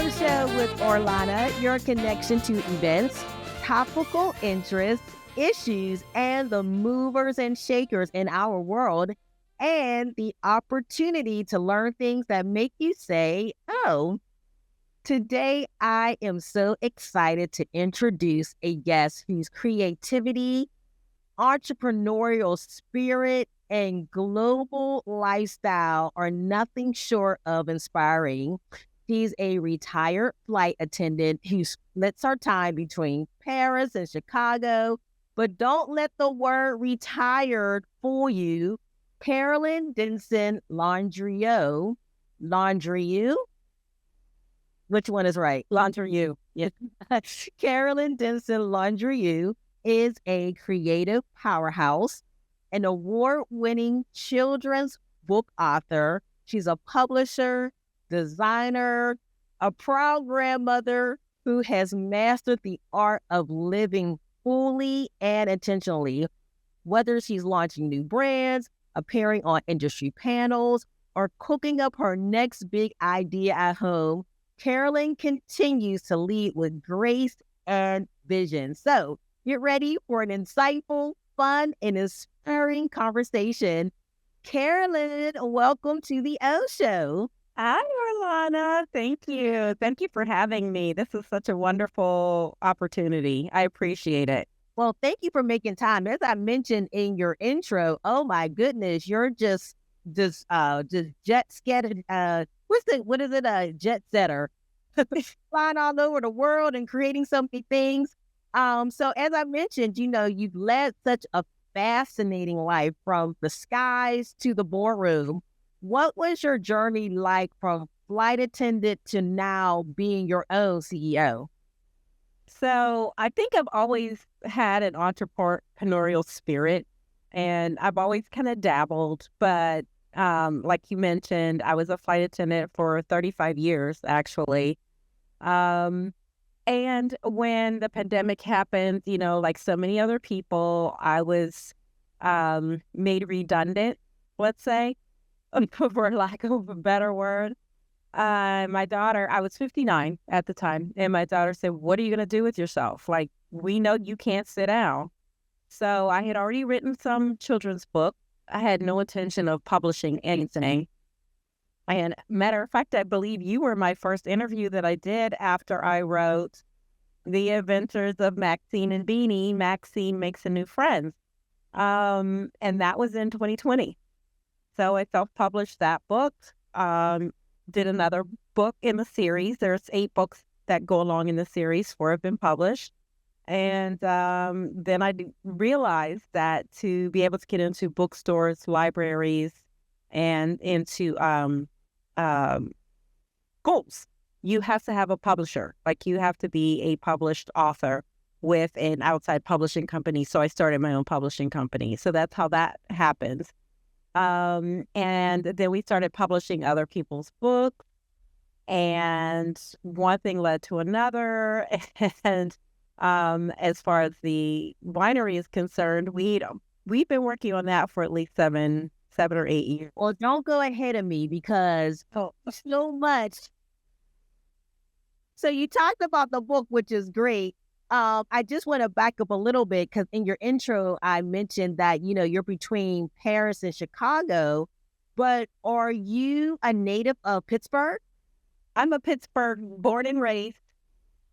Ohh Show with Orlana, your connection to events, topical interests, issues, and the movers and shakers in our world, and the opportunity to learn things that make you say, oh. Today, I am so excited to introduce a guest whose creativity, entrepreneurial spirit, and global lifestyle are nothing short of inspiring. She's a retired flight attendant who splits her time between Paris and Chicago, but don't let the word retired fool you. Karolyn Denson Landrieux. Landrieux? Which one is right? Landrieux. Yes. Karolyn Denson Landrieux is a creative powerhouse, an award-winning children's book author. She's a publisher, designer, a proud grandmother who has mastered the art of living fully and intentionally. Whether she's launching new brands, appearing on industry panels, or cooking up her next big idea at home, Carolyn continues to lead with grace and vision. So get ready for an insightful, fun, and inspiring conversation. Carolyn, welcome to the Ohh Show. Hi, Orlana. Thank you. Thank you for having me. This is such a wonderful opportunity. I appreciate it. Well, thank you for making time. As I mentioned in your intro, oh my goodness, you're just jet scattered. What is it? A jet setter, flying all over the world and creating so many things. So as I mentioned, you've led such a fascinating life from the skies to the boardroom. What was your journey like from flight attendant to now being your own CEO? So I think I've always had an entrepreneurial spirit, and I've always kind of dabbled. But like you mentioned, I was a flight attendant for 35 years, actually. And when the pandemic happened, like so many other people, I was made redundant, let's say, for lack of a better word. My daughter, I was 59 at the time, and my daughter said, "What are you going to do with yourself? Like, we know you can't sit down." So I had already written some children's book. I had no intention of publishing anything. And matter of fact, I believe you were my first interview that I did after I wrote The Adventures of Maxine and Beanie, Maxine Makes a New Friend. And that was in 2020. So I self-published that book, did another book in the series. There's 8 books that go along in the series, 4 have been published. And then I realized that to be able to get into bookstores, libraries, and into schools, you have to have a publisher. Like, you have to be a published author with an outside publishing company. So I started my own publishing company. So that's how that happens. And then we started publishing other people's books, and one thing led to another. And as far as the winery is concerned, we've been working on that for at least seven or 8 years. Well, don't go ahead of me because so much. So you talked about the book, which is great. I just want to back up a little bit because in your intro, I mentioned that, you're between Paris and Chicago, but are you a native of Pittsburgh? I'm a Pittsburgh, born and raised.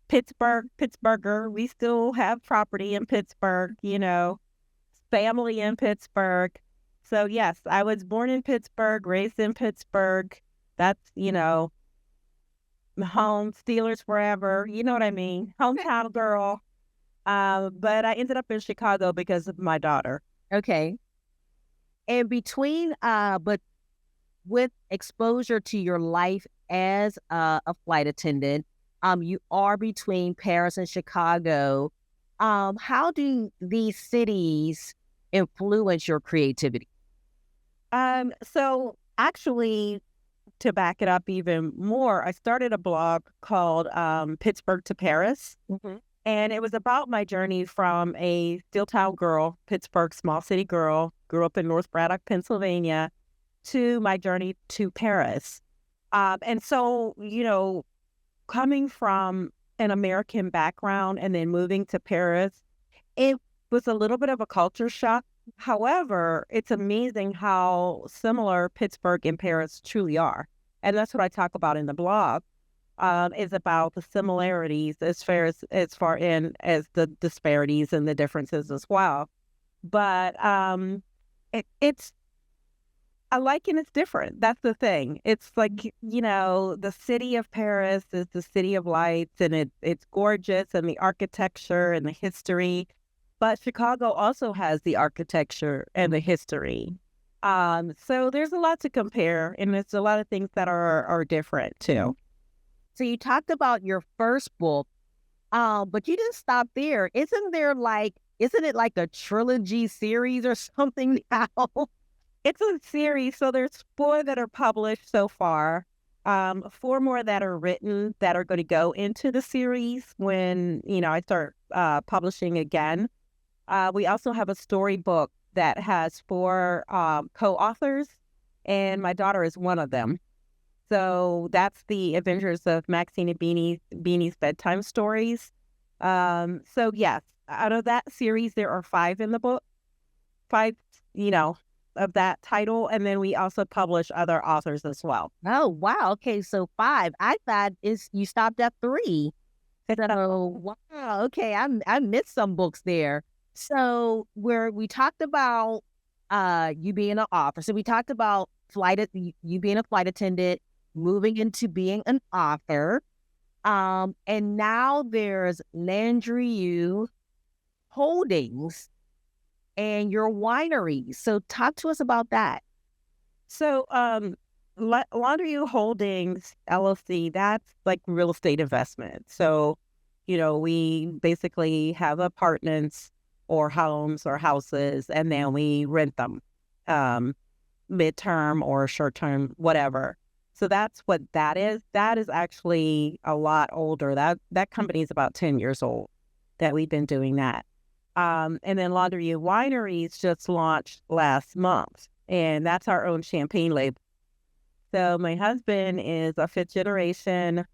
Pittsburgher. We still have property in Pittsburgh, family in Pittsburgh. So yes, I was born in Pittsburgh, raised in Pittsburgh. That's, home, Steelers forever, you know what I mean? Hometown girl. But I ended up in Chicago because of my daughter. Okay. And but with exposure to your life as a flight attendant, you are between Paris and Chicago. How do these cities influence your creativity? So actually, to back it up even more, I started a blog called Pittsburgh to Paris. Mm-hmm. And it was about my journey from a steel town girl, Pittsburgh, small city girl, grew up in North Braddock, Pennsylvania, to my journey to Paris. And so, coming from an American background and then moving to Paris, it was a little bit of a culture shock. However, it's amazing how similar Pittsburgh and Paris truly are. And that's what I talk about in the blog, is about the similarities as the disparities and the differences as well. But it's I like and it's different. That's the thing. It's like, the city of Paris is the city of lights, and it's gorgeous, and the architecture and the history. But Chicago also has the architecture and the history. So there's a lot to compare, and there's a lot of things that are different too. So you talked about your first book, but you didn't stop there. Isn't it like a trilogy series or something now? It's a series, so there's 4 that are published so far. 4 more that are written that are going to go into the series when, I start publishing again. We also have a storybook that has 4 co-authors, and my daughter is one of them. So that's the Adventures of Maxine and Beanie's Bedtime Stories. So yes, out of that series, there are 5 in the book, 5, of that title. And then we also publish other authors as well. Oh, wow. Okay, so 5. I thought you stopped at 3. So, wow. Okay, I missed some books there. So where we talked about you being an author. So we talked about you being a flight attendant, moving into being an author. And now there's Landrieux Holdings and your winery. So talk to us about that. So Landrieux Holdings LLC, that's like real estate investment. So, we basically have apartments or homes or houses, and then we rent them midterm or short term, whatever. So that's what that is. That is actually a lot older. That company is about 10 years old that we've been doing that. And then Landrieux Wineries just launched last month, and that's our own champagne label. So my husband is a 5th generation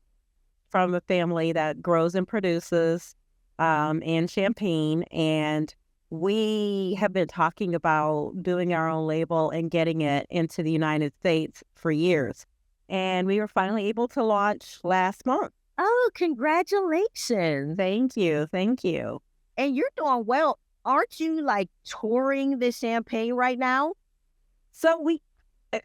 from a family that grows and produces and champagne, and we have been talking about doing our own label and getting it into the United States for years. And we were finally able to launch last month. Oh, congratulations. Thank you. Thank you. And you're doing well. Aren't you like touring the champagne right now? So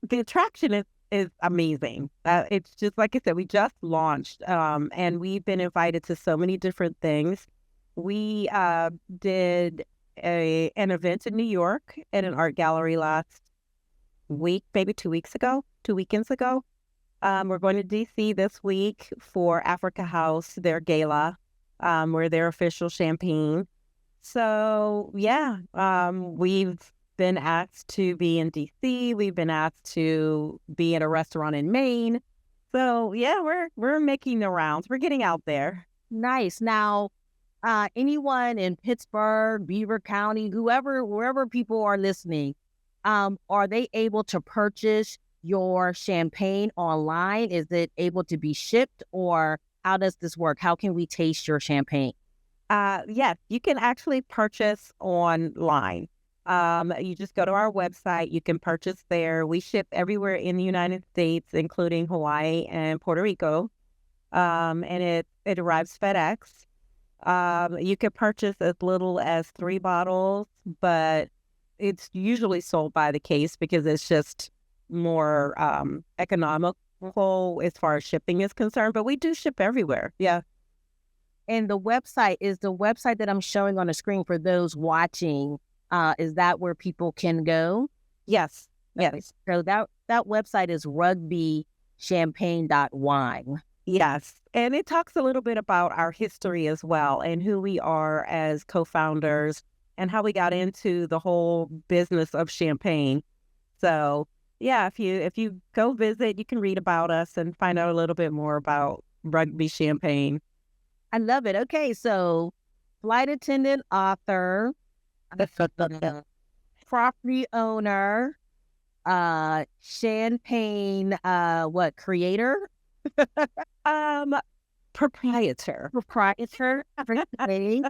the attraction is amazing. It's just, like I said, we just launched and we've been invited to so many different things. We did an event in New York at an art gallery last week, maybe 2 weekends ago. We're going to DC this week for Africa House, their gala, we're their official champagne. So yeah, we've been asked to be in DC. We've been asked to be at a restaurant in Maine. So yeah, we're making the rounds. We're getting out there. Nice. Now, anyone in Pittsburgh, Beaver County, wherever people are listening, are they able to purchase your champagne online? Is it able to be shipped, or how does this work? How can we taste your champagne? Yes, you can actually purchase online. You just go to our website. You can purchase there. We ship everywhere in the United States, including Hawaii and Puerto Rico. And it arrives FedEx. You can purchase as little as 3 bottles, but it's usually sold by the case because it's just more economical as far as shipping is concerned. But we do ship everywhere. Yeah. And the website that I'm showing on the screen for those watching, is that where people can go? Yes. Yes. So that website is rugbychampagne.wine. Yes. And it talks a little bit about our history as well and who we are as co-founders and how we got into the whole business of champagne. So yeah, if you go visit, you can read about us and find out a little bit more about Rugby Champagne. I love it. Okay, so flight attendant, author, property owner, champagne, creator? Proprietor. Proprietor. Really?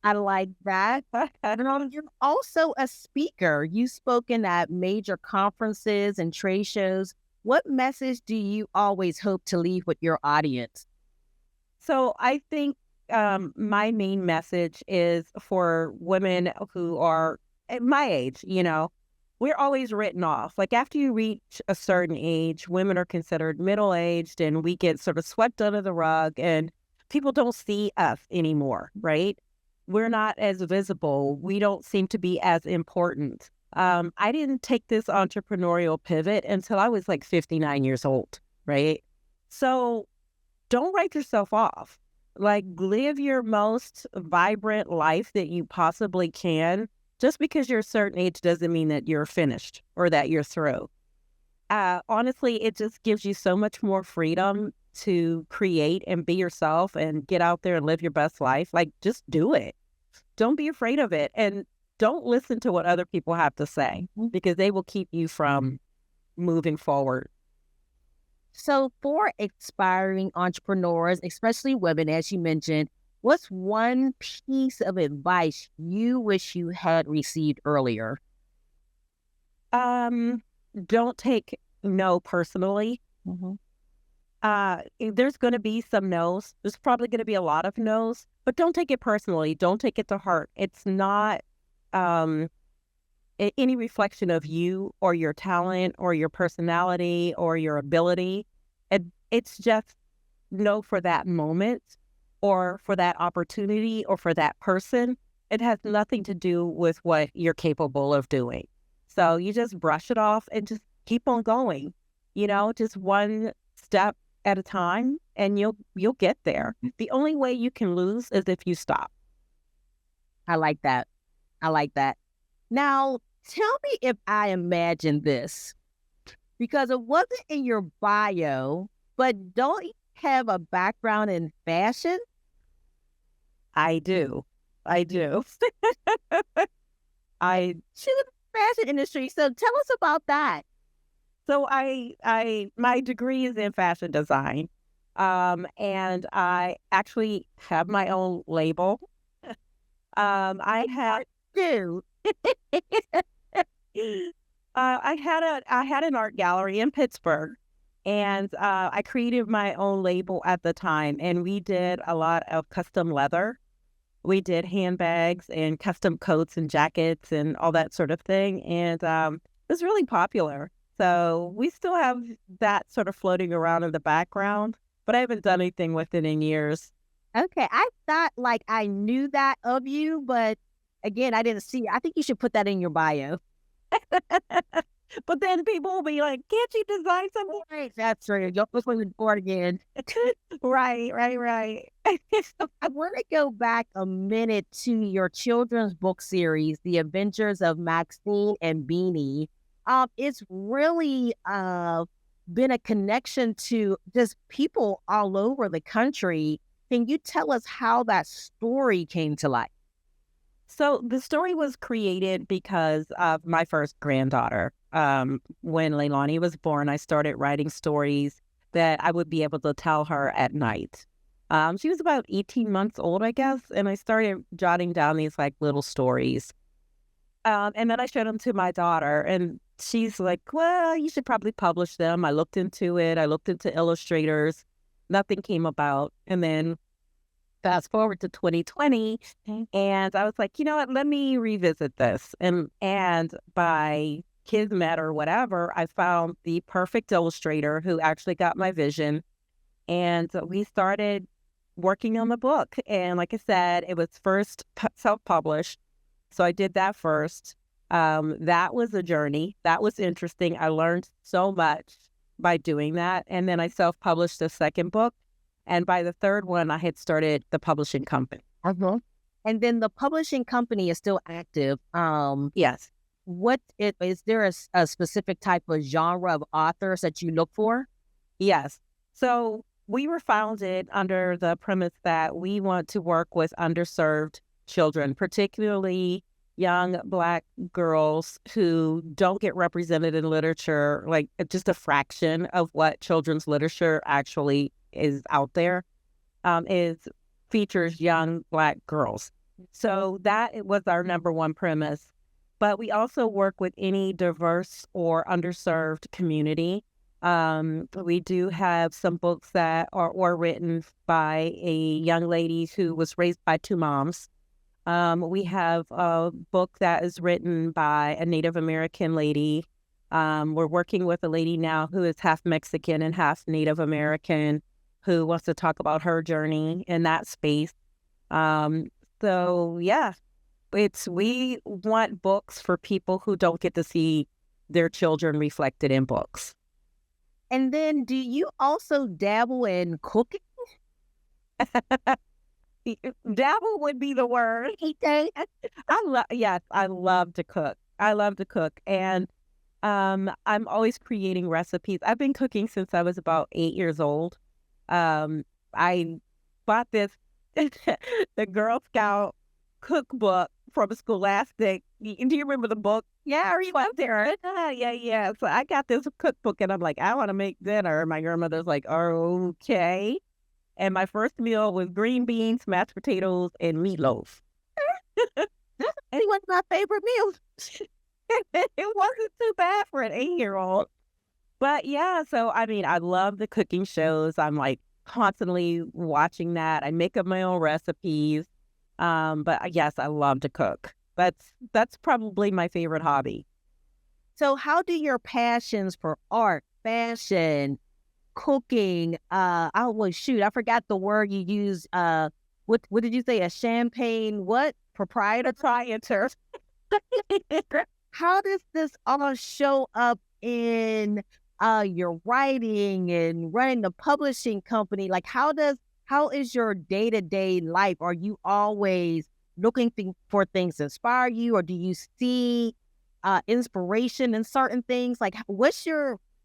I like that. You're also a speaker. You've spoken at major conferences and trade shows. What message do you always hope to leave with your audience? So I think my main message is for women who are at my age, we're always written off. Like after you reach a certain age, women are considered middle-aged and we get sort of swept under the rug and people don't see us anymore, right? We're not as visible. We don't seem to be as important. I didn't take this entrepreneurial pivot until I was like 59 years old, right? So don't write yourself off. Like live your most vibrant life that you possibly can. Just because you're a certain age doesn't mean that you're finished or that you're through. Honestly, it just gives you so much more freedom to create and be yourself and get out there and live your best life. Like just do it. Don't be afraid of it. And don't listen to what other people have to say because they will keep you from moving forward. So for aspiring entrepreneurs, especially women, as you mentioned, what's one piece of advice you wish you had received earlier? Don't take no personally. There's going to be some no's. There's probably going to be a lot of no's, but don't take it personally. Don't take it to heart. It's not any reflection of you or your talent or your personality or your ability. It's just no for that moment or for that opportunity or for that person. It has nothing to do with what you're capable of doing. So you just brush it off and just keep on going, just one step at a time and you'll get there. The only way you can lose is if you stop. I like that. Now, tell me if I imagined this, because it wasn't in your bio, but don't you have a background in fashion? I do. I should fashion industry. So tell us about that. So my degree is in fashion design. And I actually have my own label. I had I had an art gallery in Pittsburgh, and I created my own label at the time, and we did a lot of custom leather. We did handbags and custom coats and jackets and all that sort of thing, and it was really popular. So we still have that sort of floating around in the background, but I haven't done anything with it in years. Okay, I thought like I knew that of you, but again, I didn't see it. I think you should put that in your bio. But then people will be like, can't you design something? Right, that's right. You'll look on the board again. Right. So I want to go back a minute to your children's book series, The Adventures of Maxine and Beanie. It's really been a connection to just people all over the country. Can you tell us how that story came to life? So the story was created because of my first granddaughter. When Leilani was born, I started writing stories that I would be able to tell her at night. She was about 18 months old, I guess, and I started jotting down these like little stories. And then I showed them to my daughter, and she's like, well, you should probably publish them. I looked into it. I looked into illustrators. Nothing came about. And then fast forward to 2020, and I was like, you know what, let me revisit this. And by Kismet or whatever, I found the perfect illustrator who actually got my vision. And we started working on the book. And like I said, it was first self-published. So I did that first. That was a journey. That was interesting. I learned so much by doing that. And then I self-published the second book. And by the third one, I had started the publishing company. And then the publishing company is still active. Yes. Is there a specific type of genre of authors that you look for? Yes. So we were founded under the premise that we want to work with underserved children, particularly young Black girls who don't get represented in literature, like just a fraction of what children's literature actually is out there. is features young Black girls. So that was our number one premise. But we also work with any diverse or underserved community. We do have some books that are written by a young lady who was raised by two moms. We have a book that is written by a Native American lady. We're working with a lady now who is half Mexican and half Native American, who wants to talk about her journey in that space. So yeah, we want books for people who don't get to see their children reflected in books. And then do you also dabble in cooking? Dabble would be the word. Yes, I love to cook. I love to cook. And I'm always creating recipes. I've been cooking since I was about 8 years old. I bought this the Girl Scout cookbook from Scholastic. Do you remember the book? Yeah, are you out there? Yeah. So I got this cookbook and I'm like, I want to make dinner. My grandmother's like, okay. And my first meal was green beans, mashed potatoes, and meatloaf. It was my favorite meal. It wasn't too bad for an 8-year-old. But yeah, so I mean, I love the cooking shows. I'm like constantly watching that. I make up my own recipes. But yes, I love to cook. That's probably my favorite hobby. So how do your passions for art, fashion, cooking, I forgot the word you used. What did you say? A champagne, what? Proprietor. How does this all show up in your writing and running the publishing company? Like how is your day-to-day life? Are you always looking for things to inspire you, or do you see inspiration in certain things? Like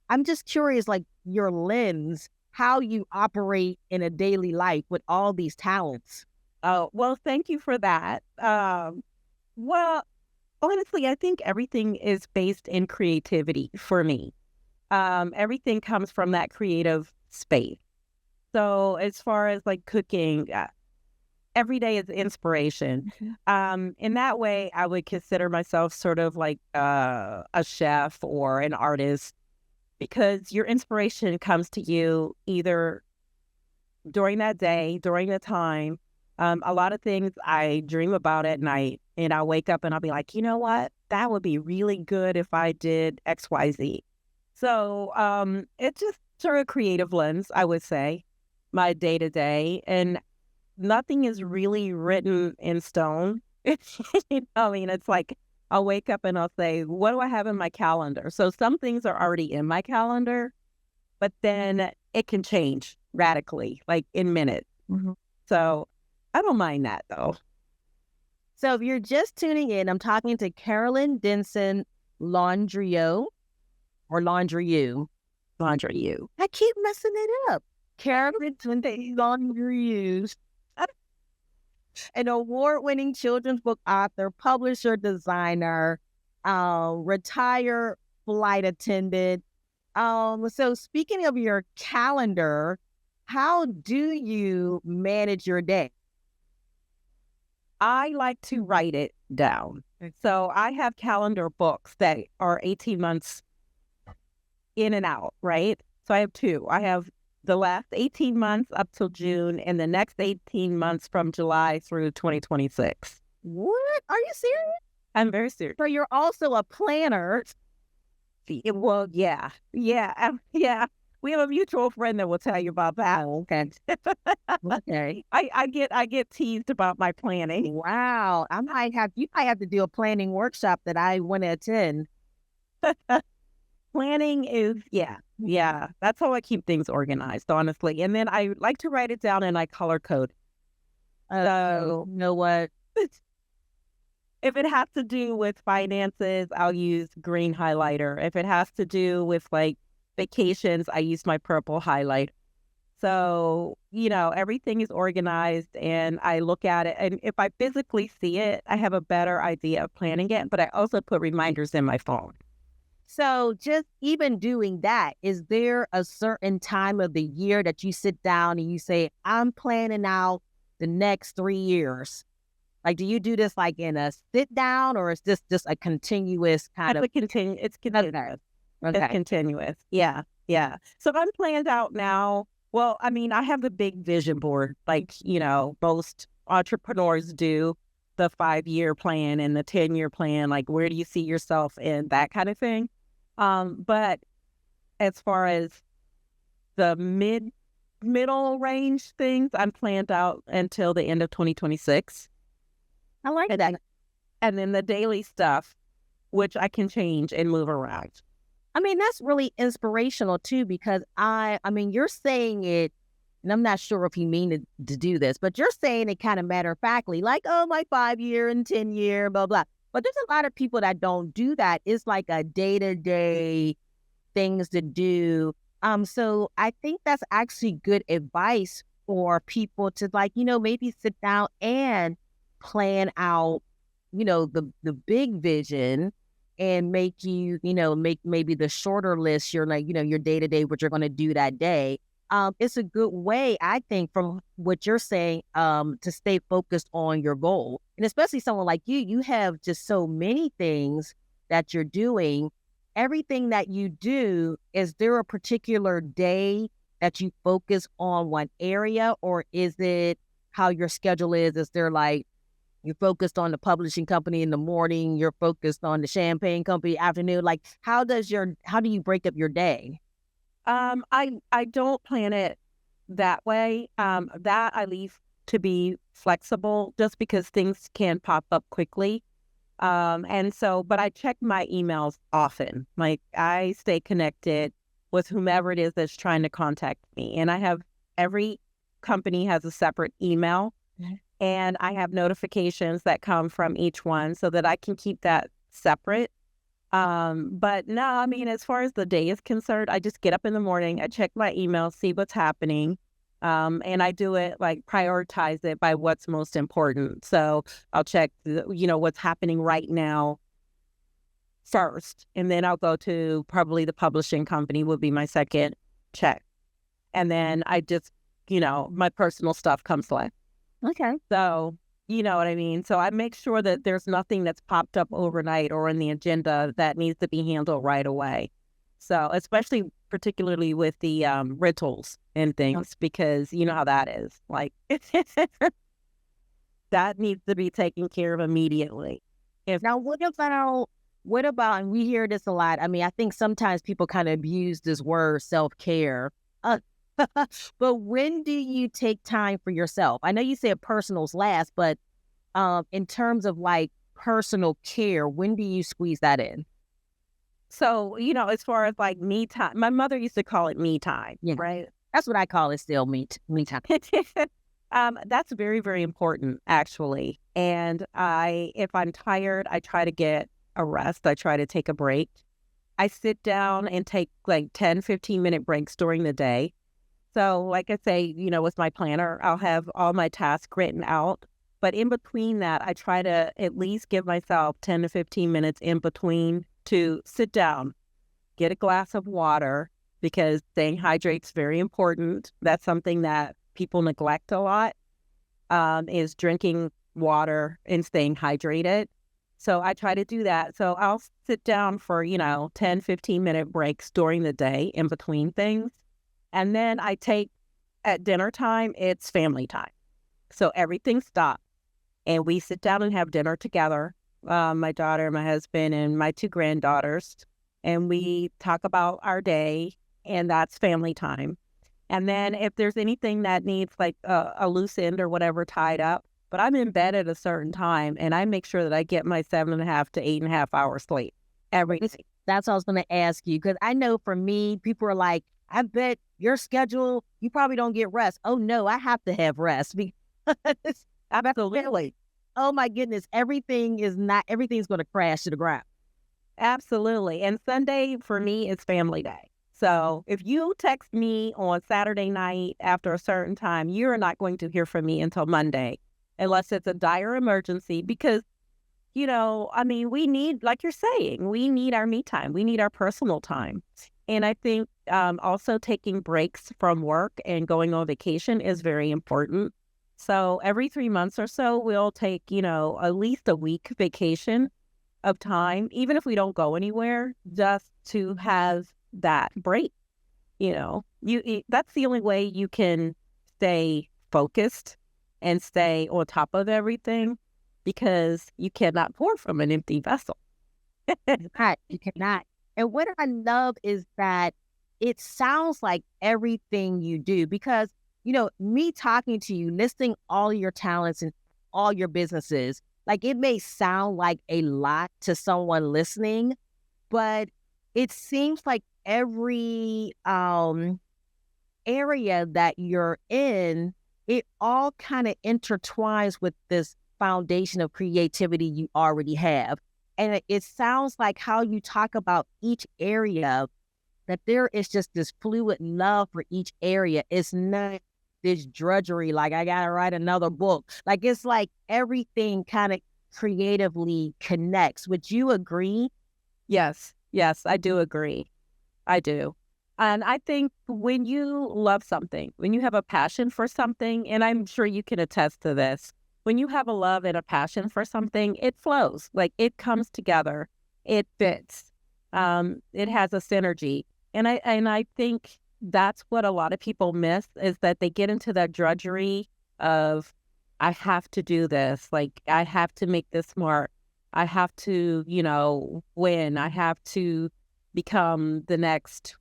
I'm just curious, like your lens, how you operate in a daily life with all these talents. Oh, well, thank you for that. Well, honestly, I think everything is based in creativity for me. Everything comes from that creative space. So as far as like cooking, every day is inspiration. In that way, I would consider myself sort of like a chef or an artist, because your inspiration comes to you either during that day, during the time. A lot of things I dream about at night, and I'll wake up and I'll be like, you know what? That would be really good if I did X, Y, Z. So it's just sort of creative lens, I would say, my day to day. And nothing is really written in stone. I mean, it's like I'll wake up and I'll say, what do I have in my calendar? So some things are already in my calendar, but then it can change radically, like in minutes. Mm-hmm. So I don't mind that though. So if you're just tuning in, I'm talking to Karolyn Denson Landrieux, or Landrieux. I keep messing it up. Karolyn Denson Landrieux, an award-winning children's book author, publisher, designer, retired flight attendant. So speaking of your calendar, how do you manage your day? I like to write it down. So I have calendar books that are 18 months in and out, right? So I have two. I have the last 18 months up till June, and the next 18 months from July through 2026. What? Are you serious? I'm very serious. So you're also a planner. Well, yeah. We have a mutual friend that will tell you about that. Oh, okay. Okay. I get teased about my planning. Wow. You might have to do a planning workshop that I want to attend. Planning is, yeah. That's how I keep things organized, honestly. And then I like to write it down and I color code. So, you know what? If it has to do with finances, I'll use green highlighter. If it has to do with like vacations, I use my purple highlight. So, everything is organized and I look at it. And if I physically see it, I have a better idea of planning it. But I also put reminders in my phone. So just even doing that, is there a certain time of the year that you sit down and you say, I'm planning out the next 3 years? Like, do you do this like in a sit down, or is this just a continuous kind It's of? a continu it's continuous. It's Okay. continuous. Yeah, yeah. So I'm planned out now. Well, I mean, I have a big vision board, like, most entrepreneurs do, the 5-year plan and the 10-year plan, like where do you see yourself in that kind of thing. But as far as the middle range things, I'm planned out until the end of 2026. I like And that. and then the daily stuff, which I can change and move around. I mean, that's really inspirational too, because I mean, you're saying it, and I'm not sure if you mean to do this, but you're saying it kind of matter of factly, like, oh, my 5 year and 10 year, blah, blah. But there's a lot of people that don't do that. It's like a day-to-day things to do. So I think that's actually good advice for people to, like, maybe sit down and plan out, the big vision, and make maybe the shorter list, your, like, your day-to-day, what you're going to do that day. It's a good way, I think, from what you're saying, to stay focused on your goal. And especially someone like you have just so many things that you're doing. Everything that you do, is there a particular day that you focus on one area, or is it how your schedule is? Is there like, you're focused on the publishing company in the morning, you're focused on the champagne company afternoon? Like, how do you break up your day? I don't plan it that way. That I leave to be flexible, just because things can pop up quickly. And so, but I check my emails often. Like, I stay connected with whomever it is that's trying to contact me. And every company has a separate email, and I have notifications that come from each one so that I can keep that separate. But no, I mean, as far as the day is concerned, I just get up in the morning, I check my email, see what's happening. And I do it, like, prioritize it by what's most important. So I'll check, what's happening right now first, and then I'll go to probably the publishing company would be my second check. And then I just, my personal stuff comes last. Okay. So, you know what I mean? So I make sure that there's nothing that's popped up overnight or in the agenda that needs to be handled right away. So, especially particularly with the rentals and things, because you know how that is. Like, that needs to be taken care of immediately. Now, what about, and we hear this a lot. I mean, I think sometimes people kind of abuse this word self-care. But when do you take time for yourself? I know you said personal's last, but in terms of like personal care, when do you squeeze that in? So, as far as like me time, my mother used to call it me time, Yeah. right? That's what I call it still, me time. That's very, very important, actually. And if I'm tired, I try to get a rest. I try to take a break. I sit down and take like 10, 15-minute breaks during the day. So like I say, with my planner, I'll have all my tasks written out. But in between that, I try to at least give myself 10 to 15 minutes in between to sit down, get a glass of water, because staying hydrated is very important. That's something that people neglect a lot, is drinking water and staying hydrated. So I try to do that. So I'll sit down for, 10, 15-minute breaks during the day in between things. And then at dinner time, it's family time. So everything stops and we sit down and have dinner together. My daughter, my husband, and my 2 granddaughters. And we talk about our day, and that's family time. And then if there's anything that needs like a loose end or whatever tied up, but I'm in bed at a certain time, and I make sure that I get my 7.5 to 8.5 hours sleep every day. That's what I was going to ask you, because I know for me, people are like, I bet your schedule, you probably don't get rest. Oh, no, I have to have rest because Absolutely. oh my goodness, everything's going to crash to the ground. Absolutely. And Sunday for me is family day. So if you text me on Saturday night after a certain time, you're not going to hear from me until Monday, unless it's a dire emergency, because we need, like you're saying, we need our me time. We need our personal time. And I think also taking breaks from work and going on vacation is very important. So every 3 months or so, we'll take, at least a week vacation of time, even if we don't go anywhere, just to have that break. That's the only way you can stay focused and stay on top of everything, because you cannot pour from an empty vessel. Right, you cannot. And what I love is that it sounds like everything you do, because, me talking to you, listing all your talents and all your businesses, like it may sound like a lot to someone listening, but it seems like every area that you're in, it all kind of intertwines with this foundation of creativity you already have. And it sounds like how you talk about each area, that there is just this fluid love for each area. It's not this drudgery, like I got to write another book. Like it's like everything kind of creatively connects. Would you agree? Yes, I do agree. I do. And I think when you love something, when you have a passion for something, and I'm sure you can attest to this, when you have a love and a passion for something, it flows. Like it comes together. It fits. It has a synergy. And I think that's what a lot of people miss, is that they get into that drudgery of, I have to do this. Like I have to make this smart. I have to, win. I have to become the next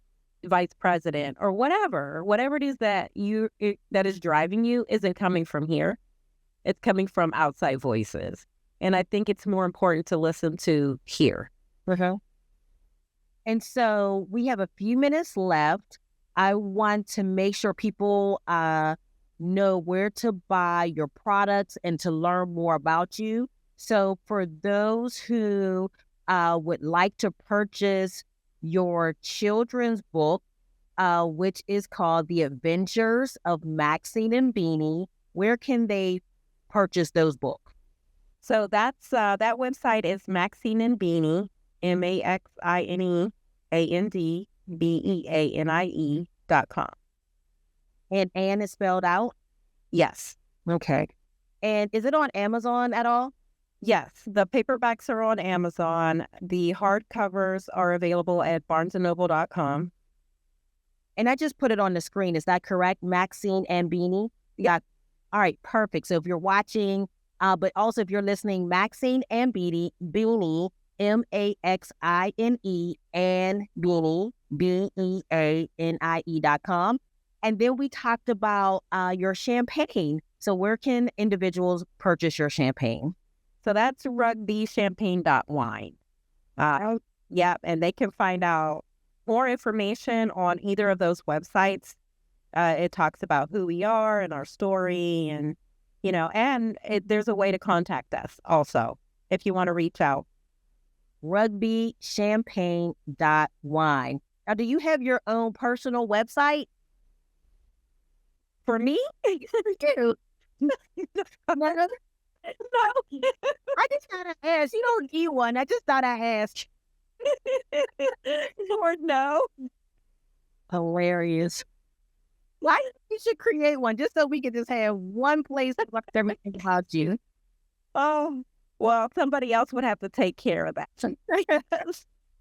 vice president or whatever it is that that is driving you isn't coming from here. It's coming from outside voices. And I think it's more important to listen to here. Mm-hmm. And so we have a few minutes left. I want to make sure people know where to buy your products and to learn more about you. So for those who would like to purchase your children's book, which is called The Adventures of Maxine and Beanie, where can they purchase those books? So that's that website is Maxine and Beanie, MaxineandBeanie.com. And Anne is spelled out? Yes. Okay. And is it on Amazon at all? Yes, the paperbacks are on Amazon. The hardcovers are available at barnesandnoble.com. And I just put it on the screen. Is that correct? Maxine and Beanie? Yeah. All right, perfect. So if you're watching, but also if you're listening, Maxine and Beanie, Maxine and Beanie, BEANIE.com. And then we talked about your champagne. So where can individuals purchase your champagne? So that's rugbychampagne.wine. Yeah, and they can find out more information on either of those websites. It talks about who we are and our story, and there's a way to contact us also if you want to reach out. Rugbychampagne.wine. Now, do you have your own personal website? For me? You do. No. I just gotta ask. You don't need one. I just thought I asked. Lord, no. Hilarious. Why you should create one just so we can just have one place to talk everything about you. Oh, well, somebody else would have to take care of that.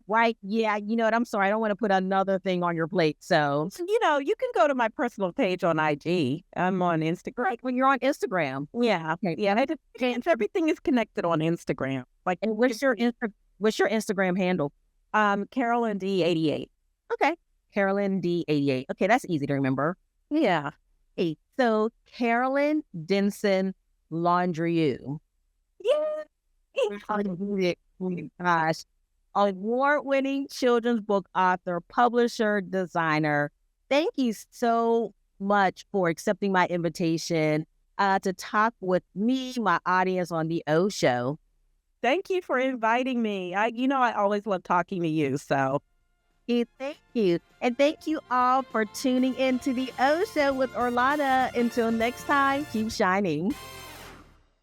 Right? Yeah. You know what? I'm sorry. I don't want to put another thing on your plate. So, you can go to my personal page on IG. I'm on Instagram. right, when you're on Instagram. Yeah. Okay. Yeah. Everything is connected on Instagram. Like, And what's your Instagram handle? Karolyn D88. Okay. Karolyn D88. Okay, that's easy to remember. Yeah. Hey, so Karolyn Denson Landrieux. Yeah. Gosh. Award-winning children's book author, publisher, designer. Thank you so much for accepting my invitation to talk with me, my audience on the Ohh Show. Thank you for inviting me. I always love talking to you, so. Thank you. And thank you all for tuning in to the Ohh Show with Orlana. Until next time, keep shining.